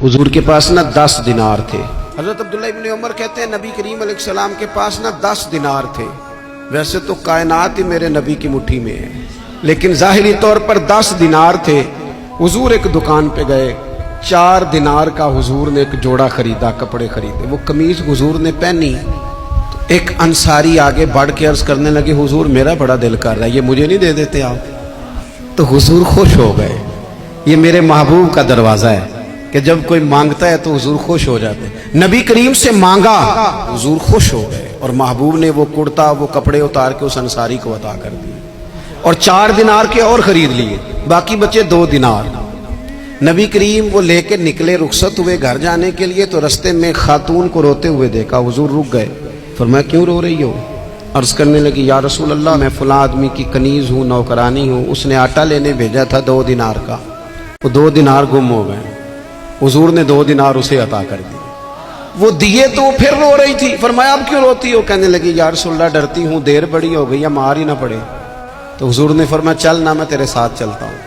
حضور کے پاس نا 10 دینار تھے۔ حضرت عبداللہ ابن عمر کہتے ہیں نبی کریم علیہ السلام کے پاس نا 10 دینار تھے۔ ویسے تو کائنات ہی میرے نبی کی مٹھی میں ہے، لیکن ظاہری طور پر 10 دینار تھے۔ حضور ایک دکان پہ گئے، 4 دینار کا حضور نے ایک جوڑا خریدا، کپڑے خریدے۔ وہ قمیض حضور نے پہنی تو ایک انصاری آگے بڑھ کے عرض کرنے لگے حضور میرا بڑا دل کر رہا ہے، یہ مجھے نہیں دے دیتے آپ؟ تو حضور خوش ہو گئے۔ یہ میرے محبوب کا دروازہ ہے کہ جب کوئی مانگتا ہے تو حضور خوش ہو جاتے ہیں۔ نبی کریم سے مانگا، حضور خوش ہو گئے، اور محبوب نے وہ کرتا، وہ کپڑے اتار کے اس انصاری کو عطا کر دیے، اور 4 دینار کے اور خرید لیے، باقی بچے 2 دینار۔ نبی کریم وہ لے کے نکلے، رخصت ہوئے گھر جانے کے لیے، تو رستے میں خاتون کو روتے ہوئے دیکھا۔ حضور رک گئے، فرمایا کیوں رو رہی ہو؟ عرض کرنے لگی یا رسول اللہ میں فلاں آدمی کی کنیز ہوں، نوکرانی ہوں، اس نے آٹا لینے بھیجا تھا 2 دینار کا، وہ 2 دینار گم ہو گئے، حضور نے 2 دینار اسے عطا کر دی۔ وہ دیے تو وہ پھر رو رہی تھی، فرمایا اب کیوں روتی ہو؟ کہنے لگی یا رسول اللہ ڈرتی ہوں دیر بڑی ہو گئی، مار ہی نہ پڑے۔ تو حضور نے فرمایا چل نہ، میں تیرے ساتھ چلتا ہوں۔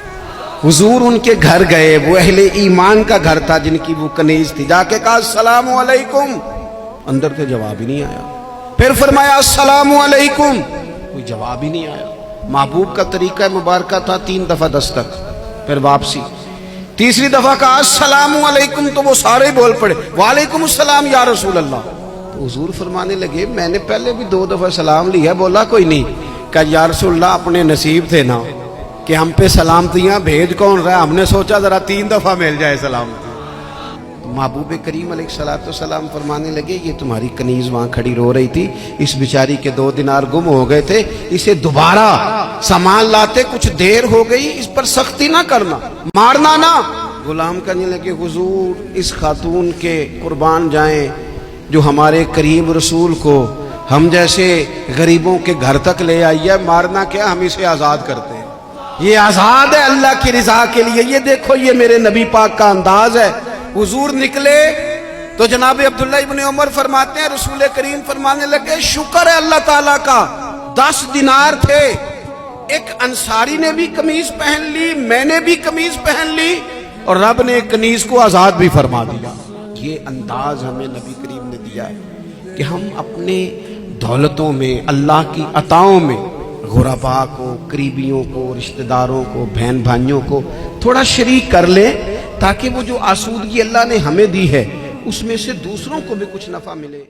حضور ان کے گھر گئے، وہ اہل ایمان کا گھر تھا جن کی وہ کنیز تھی، جا کے کہا السلام علیکم، اندر سے جواب ہی نہیں آیا۔ پھر فرمایا السلام علیکم، کوئی جواب ہی نہیں آیا۔ محبوب کا طریقہ مبارکہ تھا 3 دفعہ دستک، پھر واپسی۔ تیسری دفعہ کہا السلام علیکم، تو وہ سارے بول پڑے وعلیکم السلام یا رسول اللہ۔ تو حضور فرمانے لگے میں نے پہلے بھی 2 دفعہ سلام لیا، بولا کوئی نہیں؟ کہا یا رسول اللہ اپنے نصیب تھے نا کہ ہم پہ سلامتیاں بھیج کون رہا ہے، ہم نے سوچا ذرا 3 دفعہ مل جائے سلامتی۔ محبوب کریم علیہ السلام فرمانے لگے یہ تمہاری کنیز وہاں کھڑی رو رہی تھی، اس بیچاری کے 2 دینار گم ہو گئے تھے، اسے دوبارہ سامان لاتے کچھ دیر ہو گئی، اس پر سختی نہ کرنا، مارنا نہ۔ غلام کہنے لگے حضور اس خاتون کے قربان جائیں جو ہمارے کریم رسول کو ہم جیسے غریبوں کے گھر تک لے آئی ہے، مارنا کیا، ہم اسے آزاد کرتے ہیں، یہ آزاد ہے اللہ کی رضا کے لیے۔ یہ دیکھو یہ میرے نبی پاک کا انداز ہے۔ حضور نکلے تو جناب عبداللہ ابن عمر فرماتے ہیں رسول کریم فرمانے لگے شکر ہے اللہ تعالیٰ کا، 10 دینار تھے، ایک انصاری نے بھی قمیض پہن لی، میں نے بھی قمیض پہن لی، اور رب نے ایک کنیز کو آزاد بھی فرما دیا۔ یہ انداز ہمیں نبی کریم نے دیا ہے کہ ہم اپنے دولتوں میں، اللہ کی عطاؤں میں غرباء کو، قریبیوں کو، رشتہ داروں کو، بہن بھائیوں کو تھوڑا شریک کر لیں، تاکہ وہ جو آسودگی اللہ نے ہمیں دی ہے اس میں سے دوسروں کو بھی کچھ نفع ملے۔